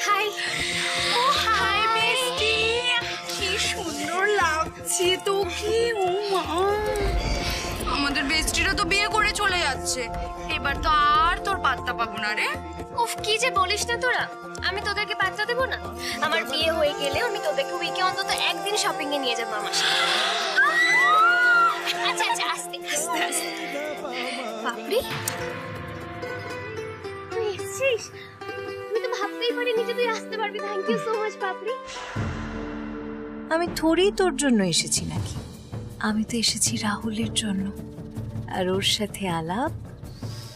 High. ও high বেস্টি, কি সুন্দর লাগছে তোকে। ও মা, আমাদের বেস্টিরা তো বিয়ে করে চলে যাচ্ছে, এবার তো আর তোর পাত্তা পাবো না রে। উফ, কি যে বলিস না তোরা, আমি তোদেরকে পাত্তা দেবো না? আমার বিয়ে হয়ে গেলে আমি তোদেরকে উইকে অন্তত একদিন শপিং এ নিয়ে যাবো আমার সাথে। আচ্ছা আচ্ছা, আস্তে আস্তে আস্তে। বাপরে, তুই এসেছিস? আমি তো ভাবতেই পারিনি যে তুই আসতে পারবি। থ্যাংক ইউ সো মাচ বাপরে। আমি থোড়ি তোর জন্য এসেছি নাকি, আমি তো এসেছি রাহুলের জন্য। আর ওর সাথে আলাপ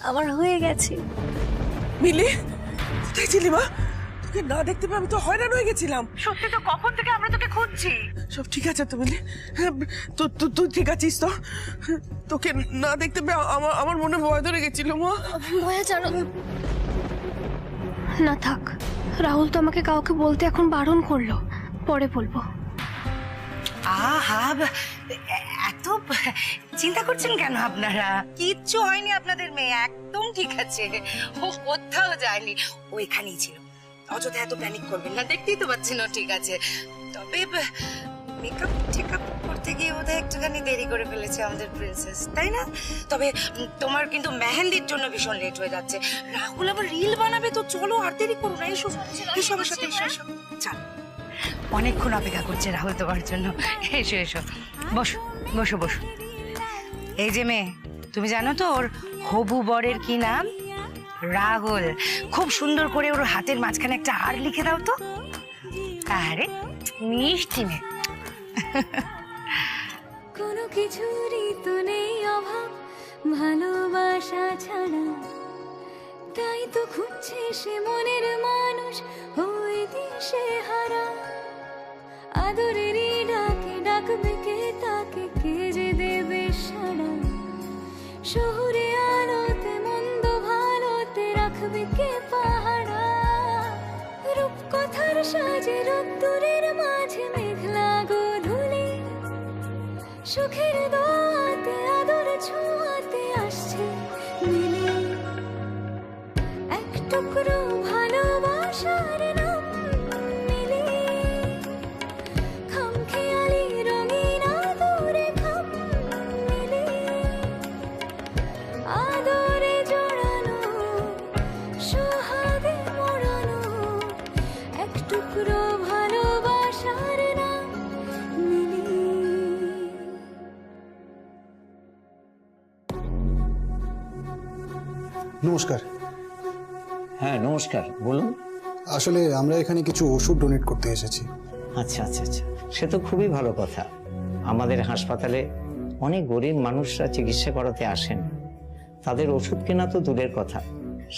আমার হয়ে গেছে। মিলি, কোথায় ছিলি মা? তোকে না দেখতে পেয়ে আমি তো হয়রান হয়ে গেছিলাম। সত্যি তো, কখন থেকে আমরা তোকে খুঁজছি। সব ঠিক আছে তো মিলি? তুই ঠিক আছিস তো? তোকে না দেখতে পেয়ে আমার মনে ভয় ধরে গেছিল মা। ভয়া জানো না, থাক। রাহুল তো আমাকে কাউকে বলতে এখন বারণ করলো, পরে বলবো। আহা, এত চিন্তা করছেন কেন আপনারা? কিচ্ছু হয়নি আপনাদের মেয়ে, একদম ঠিক আছে। ও কোথাও যায়নি, ও এখানেই ছিল। অযথা এত প্যানিক করবেন না, দেখতেই তো পাচ্ছেন ও ঠিক আছে। তবে মেকআপ টেকআপ করতে গিয়ে বোধহয় একটুখানি দেরি করে ফেলেছে আমাদের প্রিন্সেস, তাই না? তবে তোমার কিন্তু মেহেন্দির জন্য ভীষণ লেট হয়ে যাচ্ছে। রাহুল আবার রিল বানাবে, তো চলো আর দেরি করো না। এসো এসো আমার সাথে, এসো এসো। চল, অনেকক্ষণ অপেক্ষা করছে রাহুল তোমার জন্য। এসো এসো, বসো বসো বসো। এই যে মেয়ে, তুমি জানো তো ওর হবু বরের কি নাম? রাহুল। খুব সুন্দর করে ওর হাতের মাঝখানে একটা আর লিখে দাও তো। আরে মিষ্টি মেয়ে। কোনো কিছুরই তো নেই অভাব ভালোবাসা ছাড়া, তাই তো খুঁজছে সে মনের মানুষ ওই দিশে হারা। আদরেরই ডাকে ডাকবে কে তাকে, কে যে দেবে সাড়া। শহুরে আলোতে মন্দ ভালোতে রাখবে কে পাহারা। রূপকথার সাজে রোদ্দুরের মাঝে মেঘলা গোধূলি, সুখের দোয়াতে আদর ছোঁয়াতে আসছে মিলি। এক টুকরো ভালোবাসার নাম মিলি, খামখেয়ালি রঙিন আদরে খাম মিলি। আদরে জড়ানো, সোহাগে মোড়ানো, এক টুকরো ভালোবাসার নাম মিলি। নমস্কার। হ্যাঁ নমস্কার, বলুন। আসলে আমরা এখানে কিছু ওষুধ ডোনেট করতে এসেছি। আচ্ছা আচ্ছা আচ্ছা, সে তো খুবই ভালো কথা। আমাদের হাসপাতালে অনেক গরিব মানুষরা চিকিৎসা করাতে আসেন, তাদের ওষুধ কেনা তো দূরের কথা,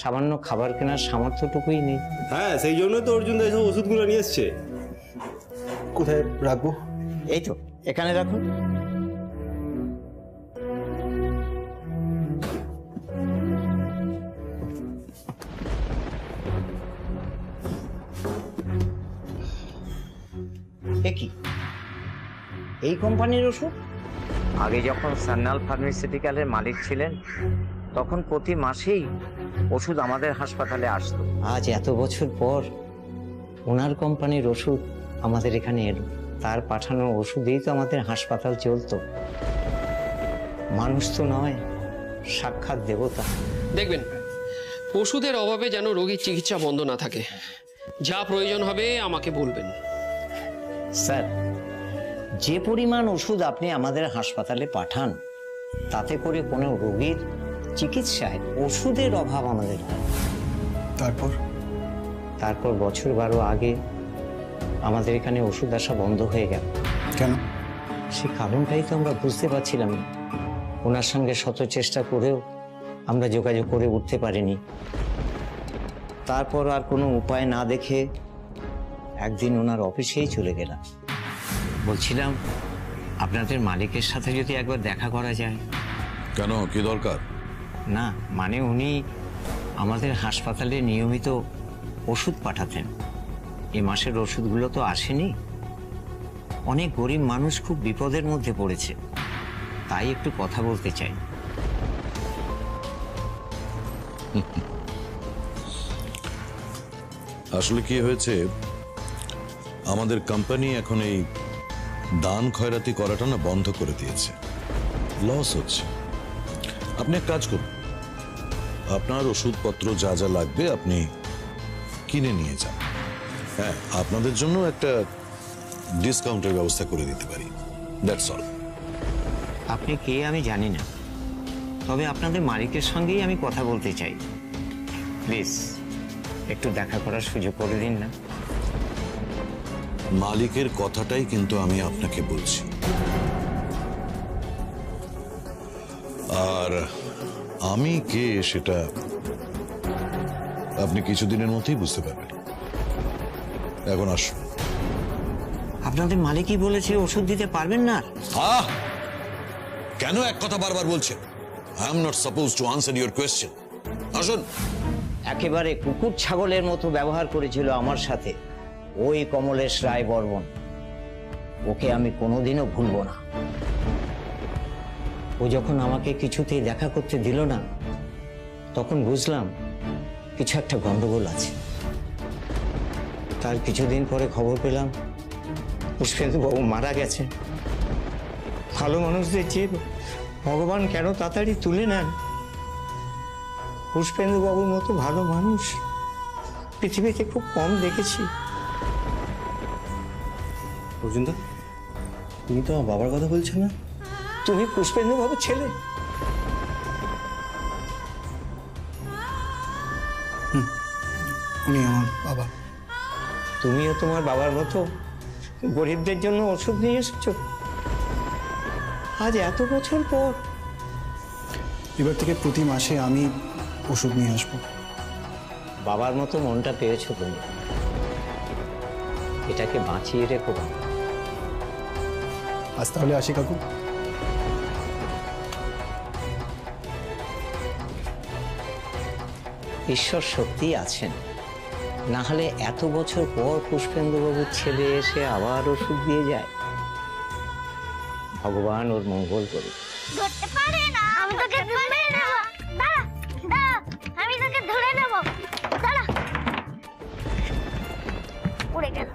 সামান্য খাবার কেনার সামর্থ্যটুকুই নেই। হ্যাঁ, সেই জন্য তো অর্জুন দা এসব ওষুধগুলো নিয়ে এসছে। কোথায় রাখবো? এই তো এখানে রাখুন। কি এই কোম্পানির ওষুধ? আগে যখন সান্যাল ফার্মাসিউটিক্যালের মালিক ছিলেন তখন প্রতি মাসেই ওষুধ আমাদের হাসপাতালে আসতো। আজ এত বছর পর ওনার কোম্পানির ওষুধ আমাদের এখানে এলো। তার পাঠানো ওষুধেই তো আমাদের হাসপাতাল চলতো। মানুষ তো নয়, সাক্ষাৎ দেবতা। দেখবেন ওষুধের অভাবে যেন রোগীর চিকিৎসা বন্ধ না থাকে। যা প্রয়োজন হবে আমাকে বলবেন। স্যার, যে পরিমাণ ওষুধ আপনি আমাদের হাসপাতালে পাঠান তাতে করে কোনো রোগীর চিকিৎসায় ওষুধের অভাব আমাদের হয়। তারপর বছর 12 আগে আমাদের এখানে ওষুধ আসা বন্ধ হয়ে গেল। কেন? সে কারণটাই তো আমরা বুঝতে পারছিলাম না। ওনার সঙ্গে শত চেষ্টা করেও আমরা যোগাযোগ করে উঠতে পারিনি। তারপর আর কোনো উপায় না দেখে একদিন ওনার অফিসেই চলে গেলাম। বলছিলাম আপনাদের মালিকের সাথে যদি একবার দেখা করা যায়। কেন, কি দরকার? না মানে উনি আমাদের হাসপাতালে নিয়মিত ওষুধ পাঠাতেন। এ মাসের ওষুধগুলো তো আসেনি। অনেক গরিব মানুষ খুব বিপদের মধ্যে পড়েছে, তাই একটু কথা বলতে চাই। আসলে কি হয়েছে, আমাদের কোম্পানি এখন এই দান খয়রাতি করাটা না বন্ধ করে দিয়েছে, লস হচ্ছে। আপনি এক কাজ করুন, আপনার ওষুধপত্র যা যা লাগবে আপনি কিনে নিয়ে যান। হ্যাঁ, আপনাদের জন্য একটা ডিসকাউন্টের ব্যবস্থা করে দিতে পারি, দ্যাটস অল। আপনি কে আমি জানি না, তবে আপনাদের মালিকের সঙ্গেই আমি কথা বলতে চাই। প্লিজ একটু দেখা করার সুযোগ করে দিন না। মালিকের কথাটাই কিন্তু আমি আপনাকে বলছি। আর আমি কে সেটা আপনি কিছুদিনের মধ্যেই বুঝতে পারবেন। এখন আসুন। আপনাদের মালিকই বলেছে ওষুধ দিতে পারবেন না। কেন এক কথা বারবার বলছেন? I am not suppose two answer your question. আসুন। একেবারে কুকুর ছাগলের মতো ব্যবহার করেছিল আমার সাথে ওই কমলেশ রায় বর্মন। ওকে আমি কোনোদিনও ভুলবো না। ও যখন আমাকে কিছুতেই দেখা করতে দিল না, তখন বুঝলাম কিছু একটা গন্ডগোল আছে। তার কিছুদিন পরে খবর পেলাম পুষ্পেন্দু বাবু মারা গেছে। ভালো মানুষদের যে ভগবান কেন তাড়াতাড়ি তুলে নেন। পুষ্পেন্দু বাবুর মতো ভালো মানুষ পৃথিবীতে খুব কম দেখেছি। অর্জুনদা, তুমি তো আমার বাবার কথা বলছো না? তুমি পুষ্পেন্দু বাবুর ছেলে? উনি আমার বাবা। তুমিও তোমার বাবার মতো গরিবদের জন্য ওষুধ নিয়ে এসেছো আজ এত বছর পর। এবার থেকে প্রতি মাসে আমি ওষুধ নিয়ে আসবো। বাবার মতো মনটা পেয়েছো তুমি, এটাকে বাঁচিয়ে রেখো। আজ তাহলে আসি কাকু। ঈশ্বর সত্যি আছেন, না হলে এত বছর পর পুষ্পেন্দুবাবুর ছেলে এসে আবার ওষুধ দিয়ে যায়। ভগবান ওর মঙ্গল করুক। ধরতে পারে না, আমি তোকে ধরে নেব। দাঁড়া দাঁড়া, আমি তোকে ধরে নেব। দাঁড়া, উড়ে গেল।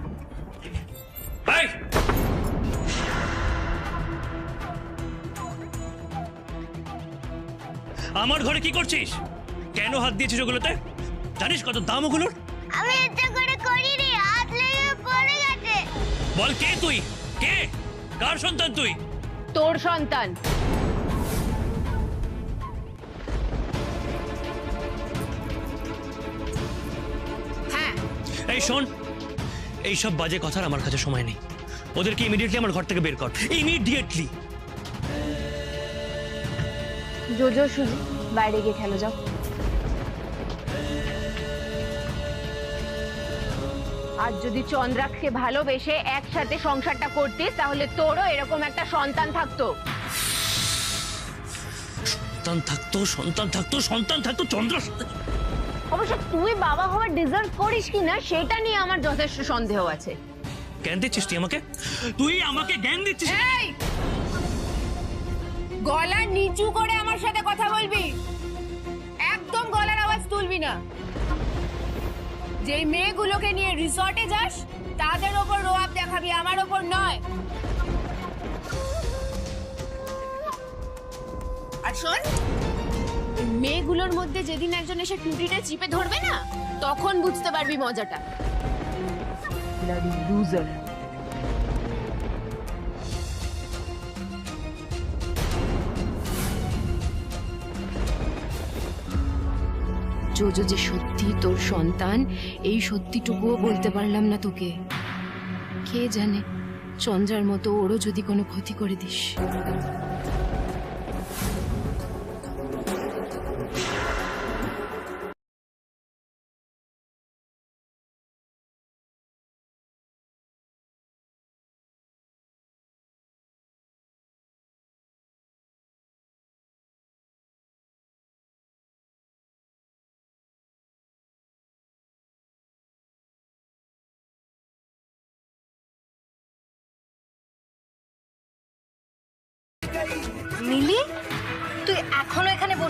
আমার ঘরে কি করছিস? কেন হাত দিয়েছিস ওগুলোতে? জানিস কত দাম ওগুলোর? আমি ইচ্ছে করে করিনি, হাত লেগে পড়ে গেছে। বল, কে তুই? কে? কার সন্তান তুই? তোর সন্তান। হ্যাঁ। এই শোন, এইসব বাজে কথার আমার কাছে সময় নেই। ওদেরকে ইমিডিয়েটলি আমার ঘর থেকে বের কর, ইমিডিয়েটলি। জোজো সুজি, বাইরে গিয়ে খেলো যাও। আজ যদি চন্দ্রাক্ষকে ভালোবেসে একসাথে সংসারটা করতিস, তাহলে তোরও এরকম একটা সন্তান থাকতো। সন্তান থাকতো চন্দ্র। অবশ্য তুই বাবা হওয়ার ডিজার্ভ করিস কিনা সেটা নিয়ে আমার যথেষ্ট সন্দেহ আছে। জ্ঞান দিচ্ছিস তুই আমাকে? তুই আমাকে জ্ঞান দিচ্ছিস? গলা নিচু করে আমার সাথে কথা বলবি, একদম গলার আওয়াজ তুলবি না। যে মেয়েগুলোকে নিয়ে রিসর্টে যাস তাদের ওপর রোয়াব দেখাবি, আমার ওপর নয়। আর শোন, মেয়েগুলোর মধ্যে যেদিন একজন এসে টুটিটা চিপে ধরবে না, তখন বুঝতে পারবি মজাটা। লুজার। জোজো যে সত্যি তোর সন্তান, এই সত্যিটুকুও বলতে পারলাম না তোকে। কে জানে, চন্দ্রার মতো ওরও যদি কোনো ক্ষতি করে দিস।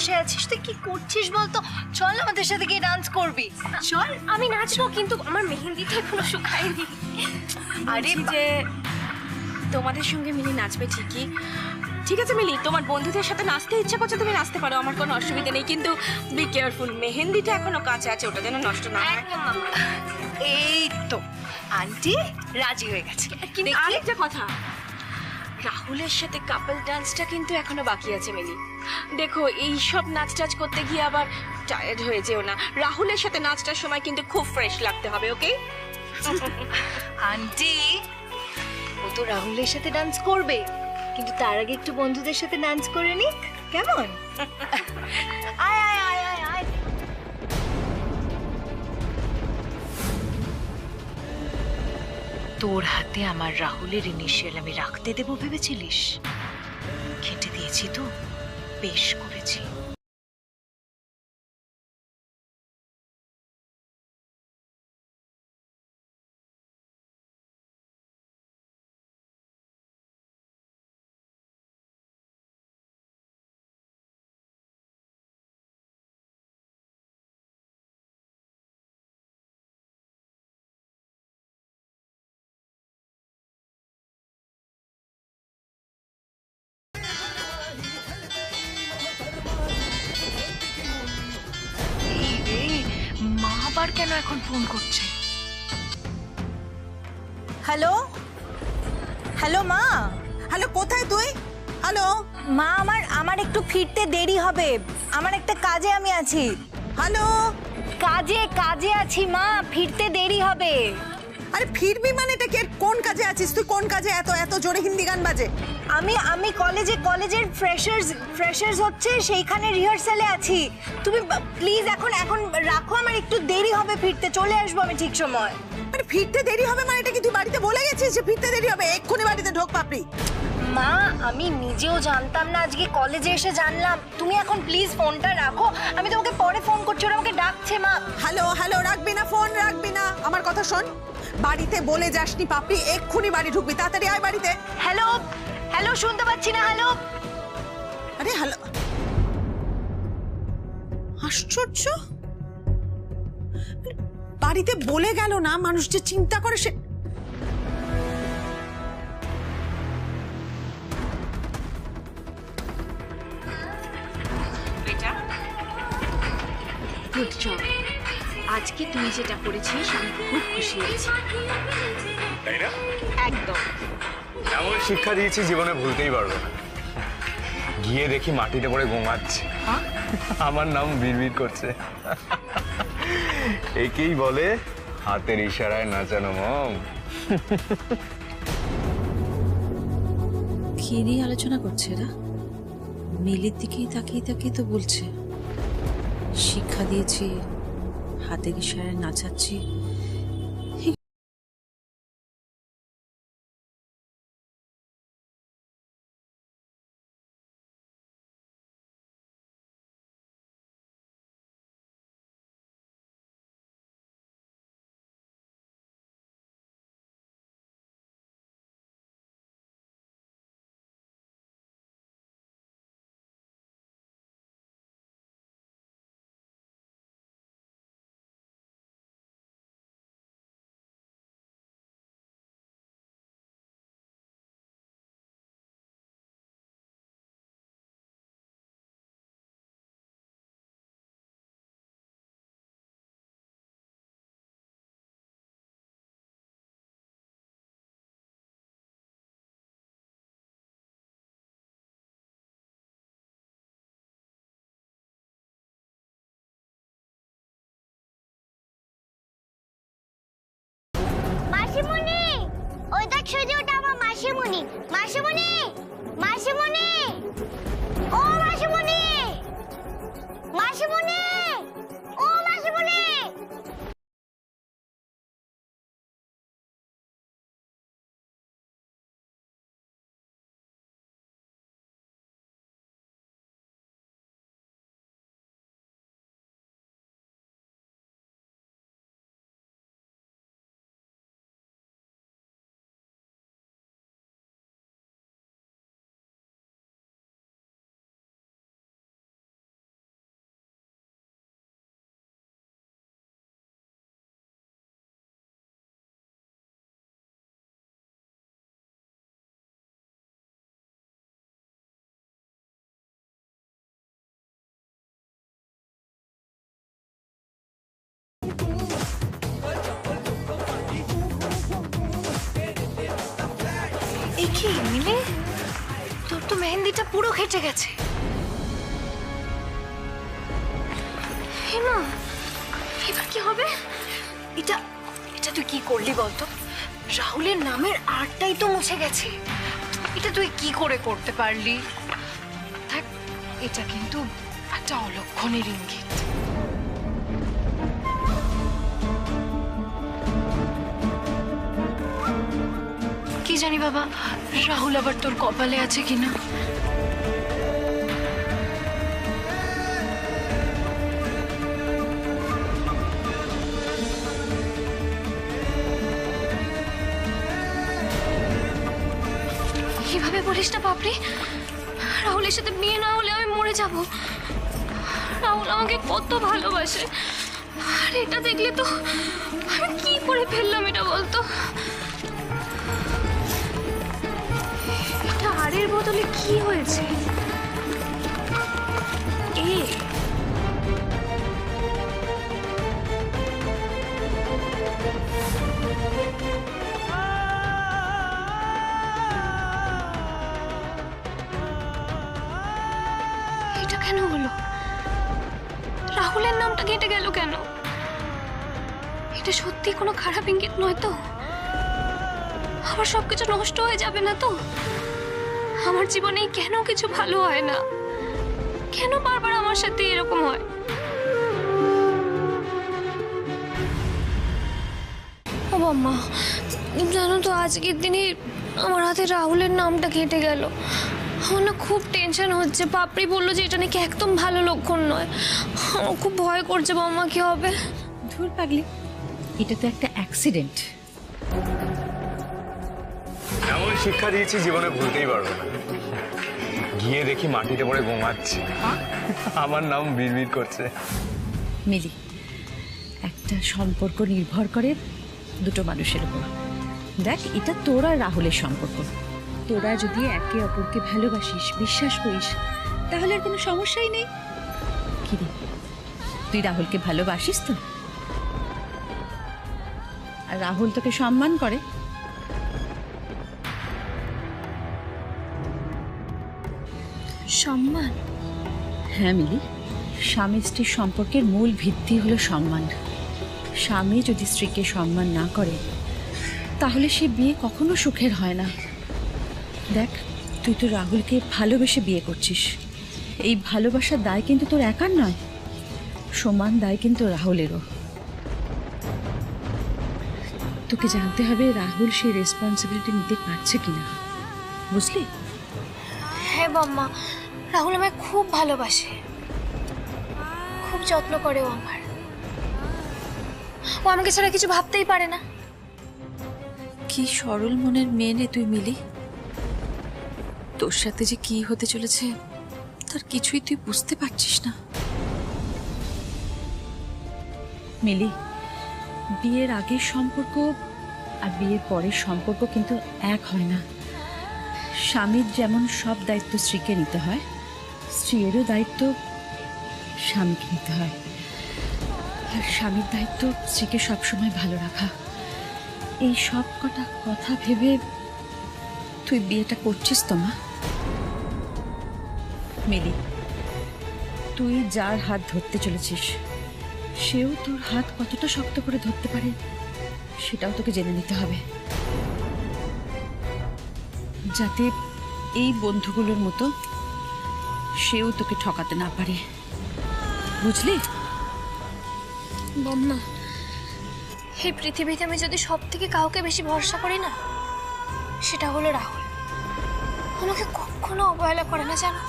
বসে আছিস? তুই কি করছিস বলতো? চল আমাদের সাথে গিয়ে ডান্স করবি। চল, আমি নাচবো, কিন্তু আমার মেহেন্দিটা এখনো শুকায়নি। আরে যে তোমাদের সঙ্গে মিলি নাচবে ঠিকই, ঠিক আছে মিলি, তোমার বন্ধুদের সাথে নাচতে ইচ্ছা করছে তুমি নাচতে পারো, আমার কোনো অসুবিধা নেই, কিন্তু বি কেয়ারফুল, মেহেন্দিটা এখনো কাঁচা আছে, ওটা যেন নষ্ট না হয়। একদম মামা। এই তো আন্টি রাজি হয়ে গেছে। কিন্তু আরেকটা কথা, রাহুলের সাথে কাপল ডান্সটা কিন্তু এখনো বাকি আছে মিলি। দেখো এই সব নাচ টাচ করতে গিয়ে আবার টায়ার্ড হয়ে যেও না, রাহুলের সাথে নাচটার সময় কিন্তু খুব ফ্রেশ লাগতে হবে, ওকে? আন্টি ও তো রাহুলের সাথে ডান্স করবে, কিন্তু তার আগে একটু বন্ধুদের সাথে ডান্স করে নিক, কেমন? আয় আয় আয় আয় আয়। তোর হাতে আমার রাহুলের ইনিশিয়াল আমি রাখতে দেবো ভেবেছিলিস? খেটে দিয়েছি তো, বেশ করেছি। এই রে, মা আবার কেন এখন ফোন করছে? হ্যালো, হ্যালো মা। হ্যালো, কোথায় তুই? হ্যালো মা, আমার একটু ফিরতে দেরি হবে, আমার একটা কাজে আমি আছি। হ্যালো, কাজে আছি মা, ফিরতে দেরি হবে। আরে ফিরবি মানে এটা কি? কোন কাজে আছিস তুই? কোন কাজে এত এত জোরে হিন্দি গান বাজে? আমি কলেজের ফ্রেশার্স হচ্ছে, সেইখানে রিহার্সালে আছি। তুমি প্লিজ এখন রাখো, আমার একটু দেরি হবে ফিরতে, চলে আসবো আমি ঠিক সময়। আরে ফিরতে দেরি হবে মানে এটা কি তুই বাড়িতে বলে গেছিস যে ফিরতে দেরি হবে? এক্ষুনি বাড়িতে ঢোক পাপড়ি। মা আমি নিজেও জানতাম না, আজকে কলেজে এসে জানলাম। তুমি এখন প্লিজ ফোনটা রাখো, আমি তোমাকে পরে ফোন করছি, ওরা আমাকে ডাকছে মা। হ্যালো, রাখবি না ফোন, রাখবি না। আমার কথা শোন, বাড়িতে বলে যাসনি পাপড়ি, এক্ষুনি বাড়ি ঢুকবি, তাড়াতাড়ি আয় বাড়িতে। হ্যালো শুনতে পাচ্ছি না, হ্যালো। আরে হ্যালো, আশ্চর্য, বাড়িতে বলে গেল না, মানুষ যে চিন্তা করে সে। বেটা গুড জব, আজকে তুই যেটা করেছিস আমি খুব খুশি হয়েছি। তাই না? একদম। এমন শিক্ষা দিয়েছি জীবনে ভুলতেই পারবো না। গিয়ে দেখি মাটিতে পড়ে ঘুমাচ্ছে, আমার নাম বিড়বিড় করছে। একেই বলে হাতের ইশারায় নাচানো মম। কি নিয়ে আলোচনা করছে এরা? মিলির দিকেই তাকিয়ে তাকিয়ে তো বলছে শিক্ষা দিয়েছি, হাতের ইশারায় নাচাচ্ছি। কি মিলি, তোর তো মেহেন্দিটা পুরো খেটে গেছে। হেমা, এবার কি হবে? এটা এটা তুই কি করলি বলতো? রাহুলের নামের আরটাই তো মুছে গেছে। এটা তুই কি করে করতে পারলি? দেখ, এটা কিন্তু একটা অলক্ষণের ইঙ্গিত। কি জানি বাবা, রাহুল আবার তোর কপালে আছে কিনা। কিভাবে বলিস না পাপড়ি, রাহুলের সাথে বিয়ে না হলে আমি মরে যাব। রাহুল আমাকে কত ভালোবাসে, আর এটা দেখলে তো আমি কি করে ফেললাম এটা বলতো। এটা হাড়ের বদলে কি হয়েছে? এটা কেন হলো? রাহুলের নামটা কেটে গেল কেন? এটা সত্যি কোনো খারাপ ইঙ্গিত নয় তো? আমার সবকিছু নষ্ট হয়ে যাবে না তো? আমার জীবনে কেন কিছু ভালো হয় না? কেন বারবার আমার সাথে এরকম হয়? ও বাম্মা, জানো তো আজকের দিনে আমার হাতে রাহুলের নামটা কেটে গেল। আমার না খুব টেনশন হচ্ছে। পাপড়ি বললো যে এটা নাকি একদম ভালো লক্ষণ নয়। আমার খুব ভয় করছে বাম্মা, কি হবে? ধুর পাগলি, এটা তো একটা অ্যাক্সিডেন্ট। এমন শিক্ষা দিয়েছি জীবনে ভুলতেই পারবো না। গিয়ে দেখি মাটিতে পড়ে ঘুমাচ্ছে, আমার নাম বিড়বিড় করছে। মিলি, একটা সম্পর্ক নির্ভর করে দুটো মানুষের উপর। দেখ, এটা তোর আর রাহুলের সম্পর্ক। তোরা যদি একে অপরকে ভালোবাসিস, বিশ্বাস করিস, তাহলে আর কোনো সমস্যাই নেই। কি রে, তুই রাহুলকে ভালোবাসিস তো? আর রাহুল তোকে সম্মান করে? সম্মান? হ্যাঁ মিলি, স্বামী স্ত্রীর সম্পর্কের মূল ভিত্তি হলো সম্মান। স্বামী যদি স্ত্রীকে সম্মান না করে, তাহলে সে বিয়ে কখনো সুখের হয় না। দেখ, তুই তো রাহুলকে ভালোবেসে বিয়ে করছিস। এই ভালোবাসার দায় কিন্তু তোর একার নয়, সমান দায় কিন্তু রাহুলেরও। তোকে জানতে হবে রাহুল সেই রেসপন্সিবিলিটি নিতে পারছে কিনা, বুঝলি? হ্যাঁ বাম্মা, রাহুল আমায় খুব ভালোবাসে, খুব যত্ন করে ও আমার। ও আমাকে ছাড়া কিছু ভাবতেই পারে না। কি সরল মনের মেয়ে রে তুই মিলি। তোর সাথে যে কি হতে চলেছে তার কিছুই তুই বুঝতে পারছিস না। মিলি, বিয়ের আগের সম্পর্ক আর বিয়ের পরের সম্পর্ক কিন্তু এক হয় না। স্বামীর যেমন সব দায়িত্ব স্ত্রীকে নিতে হয়, স্ত্রীরও দায়িত্ব স্বামীকে নিতে হয়। আর স্বামীর দায়িত্ব স্ত্রীকে সবসময় ভালো রাখা। এই সব কটা কথা ভেবে তুই বিয়েটা করছিস তো মা? মিলি, তুই যার হাত ধরতে চলেছিস, সেও তোর হাত কতটা শক্ত করে ধরতে পারে সেটাও তোকে জেনে নিতে হবে, যাতে এই বন্ধুগুলোর মতো সেও তোকে ঠকাতে না পারে, বুঝলি? বম্মা, এই পৃথিবীতে আমি যদি সব থেকে কাউকে বেশি ভরসা করি না, সেটা হলো রাহুল। আমাকে কখনো অবহেলা করে না জানো,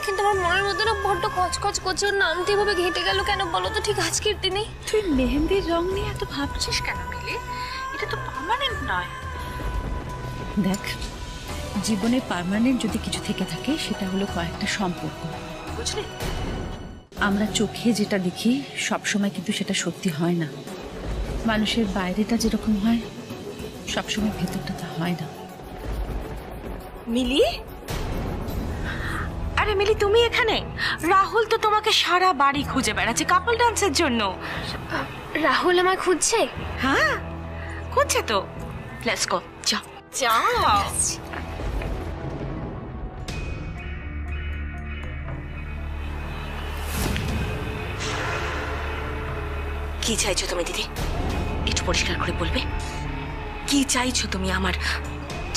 কিন্তু আমার মনের মধ্যে না বড্ড কচকচ করছে। ওর নামটি এভাবে ঘেঁটে গেল কেন বলো তো ঠিক আজকের দিনে? তুই মেহেন্দির রং নিয়ে এত ভাবছিস কেন মিলি? এটা তো পার্মানেন্ট নয়। দেখ, জীবনে পার্মানেন্ট যদি কিছু থেকে থাকে সেটা হলো কয়েকটা সম্পর্ক, বুঝলি? আমরা চোখে যেটা দেখি সবসময় কিন্তু সেটা সত্যি হয় না। মানুষের বাইরেটা যেরকম হয় সবসময় ভেতরটা তা হয় না। মিলি, আরে মিলি তুমি এখানে? রাহুল তো তোমাকে সারা বাড়ি খুঁজে বেড়াচ্ছে কাপল ডান্সের জন্য। রাহুল আমায় খুঁজছে? হ্যাঁ, খুঁজছে তো। লেটস গো, চল। যাও। কি চাইছো তুমি দিদি, একটু পরিষ্কার করে বলবে? কি চাইছো তুমি? আমার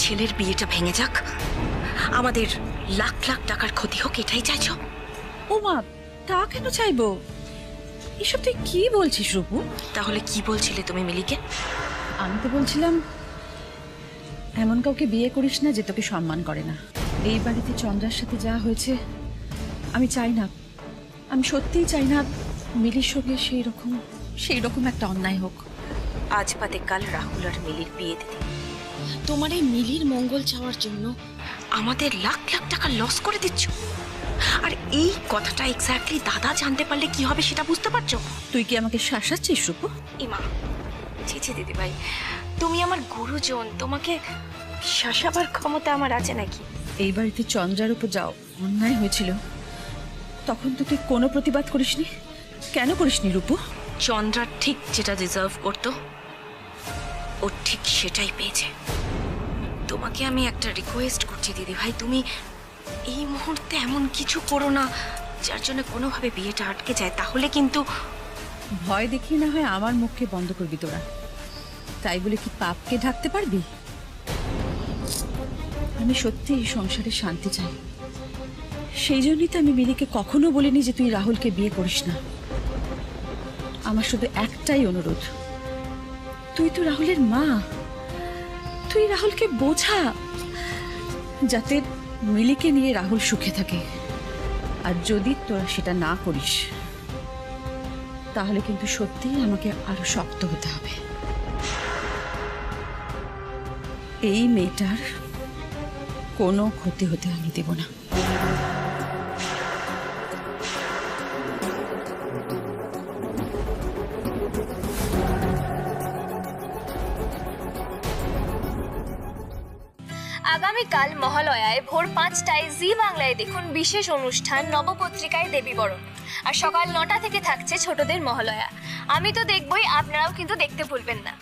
ছেলের বিয়েটা ভেঙে যাক, আমাদের লাখ লাখ টাকার ক্ষতি হোক, এটাই চাইছো? ও মা, তা কেন চাইবো? এসব তুই কি বলছিস রূপু? তাহলে কি বলছিলে তুমি মিলিকে? আমি তো বলছিলাম এমন কাউকে বিয়ে করিস না যে তোকে সম্মান করে না। এই বাড়িতে চন্দ্রার সাথে যা হয়েছে আমি চাই না, আমি সত্যিই চাই না মিলির সঙ্গে সেই রকম একটা অন্যায় হোক। আজ বাদে কাল রাহুল আর মিলির বিয়ে দিদি, তোমার এই মিলির মঙ্গল চাওয়ার জন্য আমাদের লাখ লাখ টাকা লস করে দিচ্ছ। আর এই কথাটা এক্স্যাক্টলি দাদা জানতে পারলে কি হবে সেটা বুঝতে পারছো? তুই কি আমাকে শাসাচ্ছিস রূপু? ইমা, ছি ছি দিদি ভাই, তুমি আমার গুরুজন, তোমাকে শাসাবার ক্ষমতা আমার আছে নাকি? এই বাড়িতে চন্দ্রার উপর যাও অন্যায় হয়েছিল, তখন তো তুই কোনো প্রতিবাদ করিসনি। কেন করিসনি রূপু? চন্দ্রা ঠিক যেটা ডিজার্ভ করতো ও ঠিক সেটাই পেয়েছে। তোমাকে আমি একটা রিকোয়েস্ট করছি দিদি ভাই, তুমি এই মুহূর্তে এমন কিছু করো না যার জন্য কোনোভাবে বিয়েটা আটকে যায়, তাহলে কিন্তু। ভয় দেখিয়ে না হয় আমার মুখকে বন্ধ করবি তোরা, তাই বলে কি পাপকে ঢাকতে পারবি? আমি সত্যি এই সংসারে শান্তি চাই, সেই জন্যই তো আমি মিলিকে কখনো বলিনি যে তুই রাহুলকে বিয়ে করিস না। আমার শুধু একটাই অনুরোধ, তুই তো রাহুলের মা, তুই রাহুলকে বোঝা যাতে মিলিকে নিয়ে রাহুল সুখে থাকে। আর যদি তোরা সেটা না করিস তাহলে কিন্তু সত্যিই আমাকে আরো শক্ত হতে হবে। এই মেয়েটার কোনো ক্ষতি হতে আমি দেব না। আগামীকাল মহালয়ায় ভোর 5টায় জি বাংলায় দেখুন বিশেষ অনুষ্ঠান নবপত্রিকায় দেবীবরণ। আর সকাল 9টা থেকে থাকছে ছোটদের মহালয়া। আমি তো দেখবই, আপনারাও কিন্তু দেখতে ভুলবেন না।